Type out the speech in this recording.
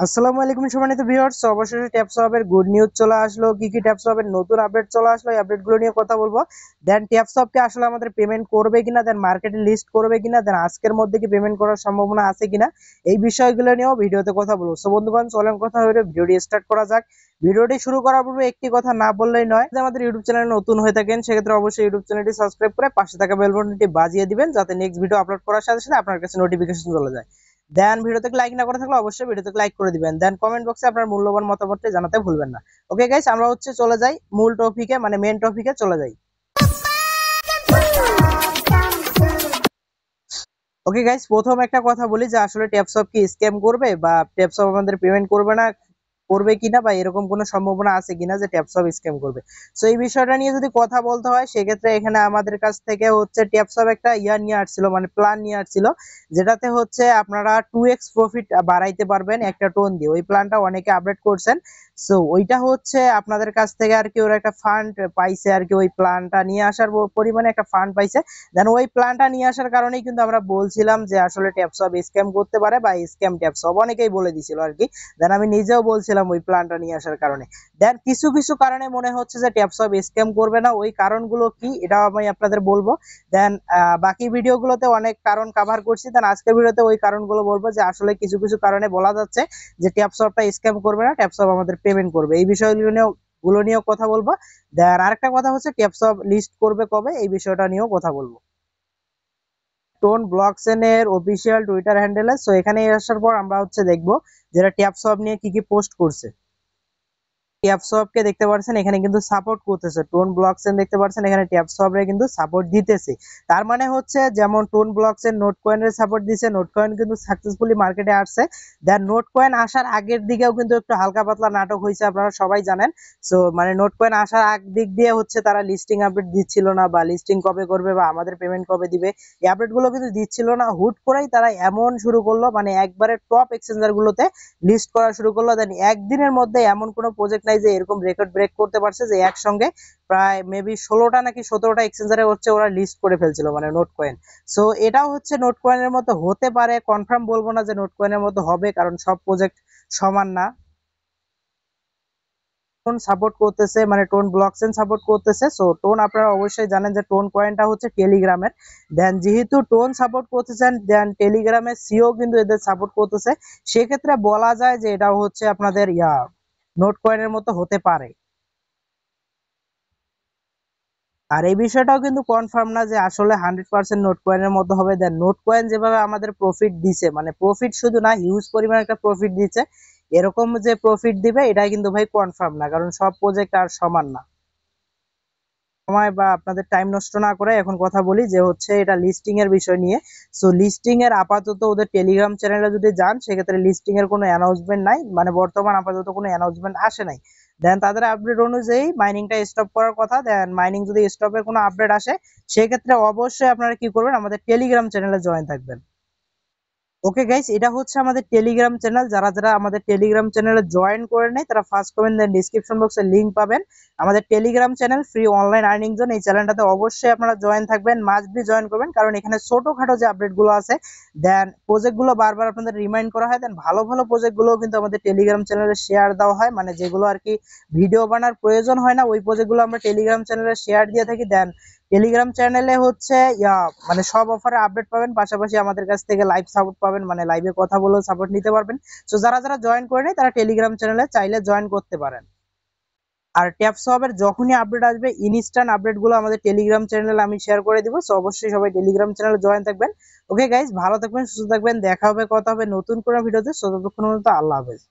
আসসালামু আলাইকুম সম্মানিত ভিউয়ার্স, অবশেষে ট্যাপসপের গুড নিউজ চলে আসলো। কি ট্যাপসপের নতুন আপডেট চলে আসলো, এই আপডেটগুলো নিয়ে কথা বলবো। দেন ট্যাপসপকে আসলে আমাদের পেমেন্ট করবে কিনা, দেন মার্কেটে লিস্ট করবে কিনা, দেন আজকের মধ্যে কি পেমেন্ট করার সম্ভাবনা আছে কিনা, এই বিষয়গুলো নিয়েও ভিডিওতে কথা বলবো। সো বন্ধুগণ, চলেন কথা হয়ে ভিডিওটি স্টার্ট করা যাক। ভিডিওটি শুরু করার পূর্বে একটি কথা না বললেই নয়, যে আমাদের ইউটিউব চ্যানেলে নতুন হয়ে থাকেন সেক্ষেত্রে অবশ্যই ইউটিউব চ্যানেলটি সাবস্ক্রাইব করে পাশে থাকা বেল বাটনটি বাজিয়ে দিবেন, যাতে নেক্সট ভিডিও আপলোড করার সাথে সাথে আপনার কাছে নোটিফিকেশন চলে যায়। দেন ভিডিওতে লাইক না করে থাকলে অবশ্যই ভিডিওতে লাইক করে দিবেন। দেন কমেন্ট বক্সে আপনার মূল্যবান মতামতটি জানাতে ভুলবেন না। ওকে গাইস, আমরা চলে যাই মূল টপিকে, মানে মেন টপিকে চলে যাই। ওকে গাইস, প্রথম একটা কথা বলি যে আসলে ট্যাপসপ কি স্ক্যাম করবে বা ট্যাপসপ আমাদের পেমেন্ট করবে না, করবে কিনা, বা এরকম কোনো সম্ভাবনা আছে কিনা যে ট্যাপসপ স্ক্যাম করবে। সো এই বিষয়টা নিয়ে যদি কথা বলতে হয় সেক্ষেত্রে এখানে আমাদের কাছ থেকে ট্যাপসপ একটা নিয়ে আসছিল, মানে প্ল্যান নিয়ে আসছিল, যেটাতে আপনারা 2x প্রফিট বাড়াইতে পারবেন একটা টোন দিয়ে। ওই প্ল্যানটা অনেকে আপডেট করছেন। সো ওইটা আপনাদের কাছ থেকে আর কি ওরা একটা ফান্ড পাইছে আর কি, ওই প্ল্যানটা নিয়ে আসার পরিমাণে একটা ফান্ড পাইছে। দেন ওই প্ল্যানটা নিয়ে আসার কারণেই কিন্তু আমরা বলছিলাম যে আসলে ট্যাপসপ স্ক্যাম করতে পারে বা স্ক্যাম ট্যাপসপ, অনেকেই বলে দিছিল আর কি। দেন আমি নিজেও বলছিলাম ওই প্ল্যানটা নিয়ে আসার কারণে। দেন কিছু কিছু কারণে মনে হচ্ছে যে ট্যাপসপ স্ক্যাম করবে না। ওই কারণগুলো কি এটাও আমি আপনাদের বলবো। দেন বাকি ভিডিওগুলোতে অনেক কারণ কভার করছি, দেন আজকের ভিডিওতে ওই কারণগুলো বলবো যে আসলে কিছু কিছু কারণে বলা যাচ্ছে যে ট্যাপসপটা স্ক্যাম করবে না, ট্যাপসপ আমাদের পেমেন্ট করবে। এই বিষয়গুলো নিয়েও কথা বলবো। দেন আরেকটা কথা ট্যাপসপ লিস্ট করবে কবে, এই বিষয়টা নিয়েও কথা বলবো। টোন ব্লকচেন এর অফিসিয়াল টুইটার হ্যান্ডেলে। সো এখানে আসার পর আমরা দেখবো যেটা ট্যাপসপ নিয়ে কি কি পোস্ট করছে। ট্যাপসপকে দেখতে পাচ্ছেন এখানে কিন্তু সাপোর্ট করতেছে, টোন ব্লকচেন দেখতে পাচ্ছেন এখানে ট্যাপসপরে কিন্তু সাপোর্ট দিতেছে। তার মানে যেমন টোন ব্লকচেন নোট কয়েনের সাপোর্ট দিছে, নোট কয়েন কিন্তু সাকসেসফুলি মার্কেটে আসছে। দেন নোট কয়েন আসার আগের দিকেও কিন্তু একটু হালকা পাতলা নাটক হয়েছে, আপনারা সবাই জানেন। সো মানে নোট কয়েন আসার আগ দিক দিয়ে তারা লিস্টিং আপডেট দিচ্ছিল না, বা লিস্টিং কবে করবে বা আমাদের পেমেন্ট কবে দিবে, এই আপডেট গুলো কিন্তু দিচ্ছিল না। হুট করেই তারা এমন শুরু করলো, মানে একবারে টপ এক্সচেঞ্জার গুলোতে লিস্ট করা শুরু করলো। দেন একদিনের মধ্যে এমন কোনো প্রজেক্ট নাই যে এরকম রেকর্ড ব্রেক করতে পারছে যে একসঙ্গে প্রায় মেবি 16টা নাকি 17টা এক্সচেঞ্জারে ওরা লিস্ট করে ফেলছিল, মানে নোট কয়েন। সো এটাও নোট কয়েনের মতো হতে পারে, কনফার্ম বলবো না যে নোট কয়েনের মতো হবে, কারণ সব প্রজেক্ট সমান না। টোন সাপোর্ট করতেছে, মানে টোন ব্লকচেন সাপোর্ট করতেছে। সো টোন আপনারা অবশ্যই জানেন যে টোন কয়েনটা টেলিগ্রামের। দেন যেহেতু টোন সাপোর্ট করতেছেন, দেন টেলিগ্রামের সিও কিন্তু এদের সাপোর্ট করতেছে, সেক্ষেত্রে বলা যায় যে এটাও আপনাদের নোট কয়েনের মতো হতে পারে। আর এই বিষয়টাও কিন্তু কনফার্ম না যে আসলে 100% নোট কয়েনের মতো হবে। দেন নোট কয়েন যেভাবে আমাদের প্রফিট দিছে, মানে প্রফিট শুধু না, হিউজ পরিমাণ একটা প্রফিট দিচ্ছে, এরকম যে প্রফিট দিবে এটা কিন্তু ভাই কনফার্ম না, কারণ সব প্রজেক্ট আর সমান না। সময় বা আপনাদের টাইম নষ্ট না করে এখন কথা বলি যে এটা লিস্টিং এর বিষয় নিয়ে। সো লিস্টিং এর আপাতত ওদের টেলিগ্রাম চ্যানেলে যদি যান সেক্ষেত্রে লিস্টিং এর কোনো অ্যানাউন্সমেন্ট নাই, মানে বর্তমান আপাতত কোনো অ্যানাউন্সমেন্ট আসে নাই। দেন তাদের আপডেট অনুযায়ী মাইনিংটা স্টপ করার কথা। দেন মাইনিং যদি স্টপের কোনো আপডেট আসে সেক্ষেত্রে অবশ্যই আপনারা কি করবেন, আমাদের টেলিগ্রাম চ্যানেলে জয়েন থাকবেন। ওকে গাইস, এটা আমাদের টেলিগ্রাম চ্যানেল। যারা যারা আমাদের টেলিগ্রাম চ্যানেলে জয়েন করে নেয় তারা ফার্স্ট কমেন্ট দেন ডিসক্রিপশন বক্সে লিংক পাবেন আমাদের Telegram channel free online earning zone. এই চ্যানেলটাতে অবশ্যই আপনারা জয়েন থাকবেন, মাস্ট বি জয়েন করবেন, কারণ এখানে ছোটখাটো যে আপডেট গুলো আছে, দেন প্রজেক্ট গুলো বারবার আপনাদের রিমাইন্ড করা হয়। দেন ভালো ভালো প্রজেক্ট গুলো কিন্তু আমাদের টেলিগ্রাম চ্যানেলে শেয়ার দেওয়া হয়, মানে যেগুলো আর কি ভিডিও বানার প্রয়োজন হয় না, ওই প্রজেক্ট গুলো আমরা টেলিগ্রাম চ্যানেলে শেয়ার দিয়ে থাকি। দেন টেলিগ্রাম চ্যানেলে মানে সব অফারে আপডেট পাবেন, পাশাপাশি আমাদের কাছ থেকে লাইভ সাপোর্ট পাবেন, মানে লাইভে কথা বলেও সাপোর্ট নিতে পারবেন। সো যারা যারা জয়েন করে নেয় তারা টেলিগ্রাম চ্যানেলে চাইলে জয়েন করতে পারেন। আর ট্যাপসপের যখনই আপডেট আসবে, ইনস্ট্যান্ট আপডেট গুলো আমাদের টেলিগ্রাম চ্যানেলে আমি শেয়ার করে দিব। সো অবশ্যই সবাই টেলিগ্রাম চ্যানেলে জয়েন থাকবেন। ওকে গাইস, ভালো থাকবেন, সুস্থ থাকবেন, দেখা হবে, কথা হবে নতুন কোনো ভিডিওতে। সো ততক্ষণ পর্যন্ত আল্লাহ হাফেজ।